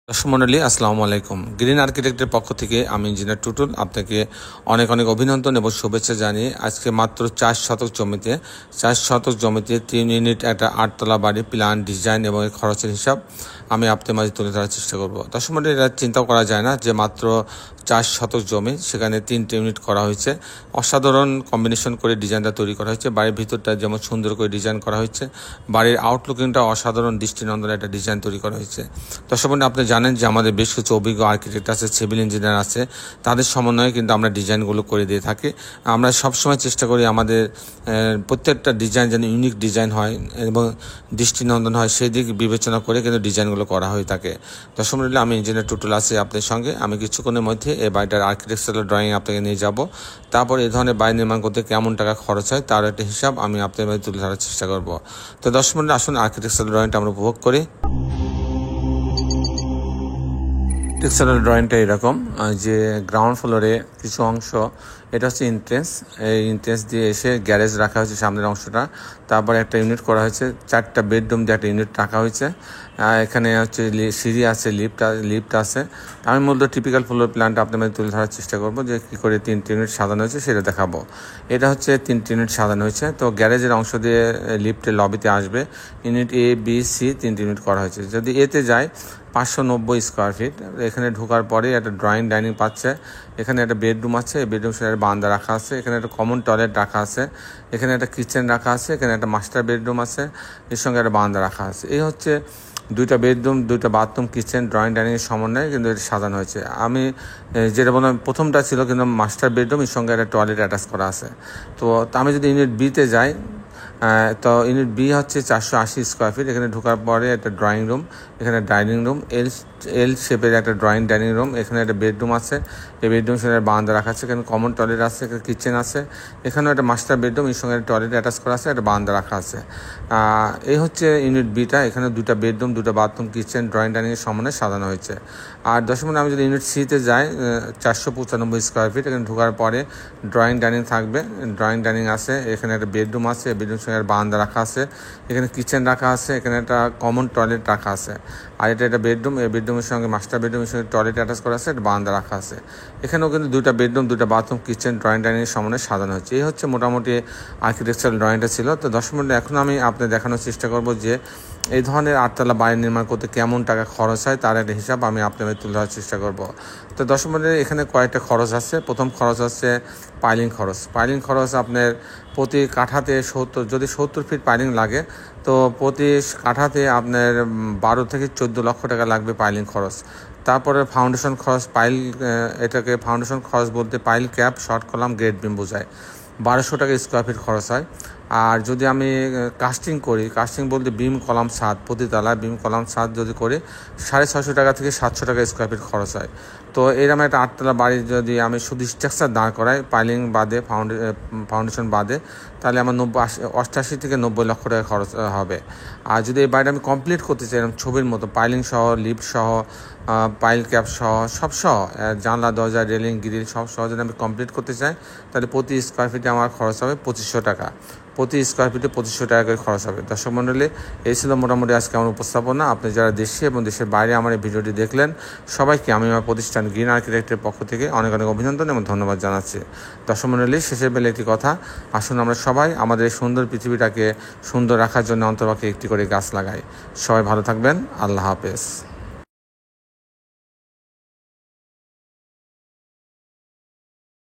দর্শক মণ্ডলী আসসালামু আলাইকুম। গ্রিন আর্কিটেক্টের পক্ষ থেকে আমি ইঞ্জিনিয়ার টুটুল আপনাকে অনেক অনেক অভিনন্দন এবং শুভেচ্ছা জানিয়ে আজকে মাত্র 4 শতক জমিতে 3 ইউনিট একটা 8তলা বাড়ি প্ল্যান ডিজাইন এবং খরচের হিসাব আমি আপনাদের মাঝে তুলে ধরার চেষ্টা করব। দর্শক মণ্ডলী, এটা চিন্তাও করা যায় না যে মাত্র 4 শতক জমি, সেখানে 3টে ইউনিট করা হয়েছে। অসাধারণ কম্বিনেশন করে ডিজাইনটা তৈরি করা হয়েছে। বাড়ির ভিতরটা যেমন সুন্দর করে ডিজাইন করা হয়েছে, বাড়ির আউটলুকিংটা অসাধারণ দৃষ্টিনন্দন একটা ডিজাইন তৈরি করা হয়েছে। দর্শক মণ্ডলী, আপনি জানেন যে আমাদের বেশ কিছু অভিজ্ঞ আর্কিটেক্ট আছে, সিভিল ইঞ্জিনিয়ার আছে, তাদের সমন্বয়ে কিন্তু আমরা ডিজাইনগুলো করে দিয়ে থাকি। আমরা সবসময় চেষ্টা করি আমাদের প্রত্যেকটা ডিজাইন যেন ইউনিক ডিজাইন হয় এবং দৃষ্টিনন্দন হয়, সেই দিক বিবেচনা করে কিন্তু ডিজাইনগুলো করা হয়ে থাকে। দর্শক মণ্ডলী, আমি ইঞ্জিনিয়ার টুটুল আছি আপনাদের সঙ্গে। আমি কিছুক্ষণের মধ্যে এই বাড়িটার আর্কিটেকচারাল ড্রয়িং আপনাকে নিয়ে যাব। তারপর এই ধরনের বাড়ি নির্মাণ করতে কেমন টাকা খরচ হয় তার একটা হিসাব আমি আপনাদের মাঝে তুলে ধরার চেষ্টা করব। তো দর্শক মণ্ডলী, আসুন আর্কিটেকচারাল ড্রয়িংটা আমরা উপভোগ করি। টেক্সচারাল ড্রয়িংটা এরকম যে গ্রাউন্ড ফ্লোরে কিছু অংশ, এটা হচ্ছে এন্ট্রেন্স। এই এন্ট্রেন্স দিয়ে এসে গ্যারেজ রাখা হয়েছে সামনের অংশটা। তারপরে একটা ইউনিট করা হয়েছে, 4টা বেডরুম দিয়ে একটা ইউনিট রাখা হয়েছে। এখানে হচ্ছে সিঁড়ি আছে, লিফট আছে। আমি মূলত টিপিক্যাল ফ্লোর প্ল্যানটা আপনাদের তুলে ধরার চেষ্টা করবো যে কী করে 3টে ইউনিট সাজানো হয়েছে সেটা দেখাবো। এটা হচ্ছে 3টে ইউনিট সাজানো হয়েছে। তো গ্যারেজের অংশ দিয়ে লিফটের লবিতে আসবে। ইউনিট এ, বি, সি 3টে ইউনিট করা হয়েছে। যদি এতে যায় 590 স্কোয়ার ফিট। এখানে ঢোকার পরে একটা ড্রয়িং ডাইনিং পাচ্ছে। এখানে একটা বেডরুম আছে, বেডরুম সেটা বারান্দা রাখা আছে। এখানে একটা কমন টয়লেট রাখা আছে। এখানে একটা কিচেন রাখা আছে। এখানে একটা মাস্টার বেডরুম আছে, এর সঙ্গে একটা বারান্দা রাখা আছে। এই হচ্ছে 2টা বেডরুম, 2টা বাথরুম, কিচেন, ড্রয়িং ডাইনিংয়ের সমন্বয়ে কিন্তু এটা সাজানো হয়েছে। আমি যেটা বললাম প্রথমটা ছিল কিন্তু মাস্টার বেডরুম, এর সঙ্গে একটা টয়লেট অ্যাটাচ করা আছে। তো আমি যদি ইউনিট বিতে যাই, তো ইউনিট বি হচ্ছে 480 স্কোয়ার ফিট। এখানে ঢোকার পরে একটা ড্রয়িং রুম, এখানে ডাইনিং রুম, এল শেপের একটা ড্রয়িং ডাইনিং রুম। এখানে একটা বেডরুম আছে, এই বেডরুম সঙ্গে বারান্দা রাখা আছে। এখানে কমন টয়লেট আছে, এখানে কিচেন আছে। এখানেও একটা মাস্টার বেডরুম, এর সঙ্গে একটা টয়লেট অ্যাটাচ করা আছে, একটা বারান্দা রাখা আছে। এই হচ্ছে ইউনিট বিটা। এখানে 2টা বেডরুম, 2টা বাথরুম, কিচেন, ড্রয়িং ডাইনিংয়ের সমন্বয়ে সাজানো হয়েছে। আর দর্শক মণ্ডলী, আমি যদি ইউনিট সিতে যাই, 495 স্কোয়ার ফিট। এখানে ঢোকার পরে ড্রয়িং ডাইনিং থাকবে, ড্রয়িং ডাইনিং আছে। এখানে একটা বেডরুম আছে, বেডরুম সঙ্গে বারান্দা রাখা আছে। এখানে কিচেন রাখা আছে, এখানে একটা কমন টয়লেট রাখা আছে। আর এটা একটা বেডরুম, এই বেডরুমের সঙ্গে মাস্টার বেডরুমের সঙ্গে টয়লেট অ্যাটাচ করা আছে, একটা বারান্দা রাখা আছে। এখানেও কিন্তু 2টা বেডরুম, 2টা বাথরুম, কিচেন, ড্রয়িং ডাইনিংয়ের সমন্বয়ে সাজানো হচ্ছে। এই হচ্ছে মোটামুটি আর্কিটেকচারাল ড্রয়িংটা ছিল। তো দর্শক মণ্ডলী, এখন আমি আপনাদের দেখানোর চেষ্টা করব যে এই ধরনের 8তলা বাড়ি নির্মাণ করতে কেমন টাকা খরচ হয় তার একটা হিসাব আমি আপনাদের তুলে ধরার চেষ্টা করব। তো দর্শক মণ্ডলী, এখানে কয়েকটা খরচ আছে। প্রথম খরচ হচ্ছে পাইলিং খরচ। পাইলিং খরচ আপনার প্রতি কাঠাতে 70, যদি 70 ফিট পাইলিং লাগে তো প্রতি কাঠাতে আপনার 12 থেকে 14 লক্ষ টাকা লাগবে পাইলিং খরচ। তারপরে ফাউন্ডেশন খরচ, এটাকে ফাউন্ডেশন খরচ বলতে pile cap, short column, grade beam বোঝায়। 1200 টাকা স্কোয়ার ফিট খরচ হয়। আর যদি আমি কাস্টিং করি, কাস্টিং বলতে বিম কলাম ছাদ, প্রতিতলায় বিম কলাম ছাদ যদি করি 650 টাকা থেকে 700 টাকা স্কোয়ার ফিট খরচ হয়। তো এরকম একটা 8তলা বাড়ি যদি আমি শুধু স্ট্রাকচার দাঁড় করাই, পাইলিং বাদে, ফাউন্ডেশন বাদে, তাহলে আমার 88 থেকে 90 লক্ষ টাকা খরচ হবে। আর যদি এই বাড়িটা আমি কমপ্লিট করতে চাই এরকম ছবির মতো, পাইলিং সহ, লিফট সহ, পাইল ক্যাপ সহ, সব সহ, জানলা, দরজা, রেলিং, গ্রিল সব সহ যদি আমি কমপ্লিট করতে চাই তাহলে প্রতি স্কোয়ার ফিটে আমার খরচ হবে 2500 টাকা। প্রতি স্কোয়ার ফিটে 2500 টাকা করে খরচ হবে। দর্শক মণ্ডলী, এই ছিল মোটামুটি আজকে আমার উপস্থাপনা। আপনি যারা দেশে এবং দেশের বাইরে আমার এই ভিডিওটি দেখলেন, সবাইকে আমি আমার প্রতিষ্ঠান গ্রিন আর্কিটেক্টের পক্ষ থেকে অনেক অনেক অভিনন্দন এবং ধন্যবাদ জানাচ্ছি। দর্শক মণ্ডলী, শেষের বেলা একটি কথা, আসুন আমরা সবাই আমাদের এই সুন্দর পৃথিবীটাকে সুন্দর রাখার জন্য অন্ততপক্ষে একটি করে গাছ লাগাই। সবাই ভালো থাকবেন। আল্লাহ হাফেজ।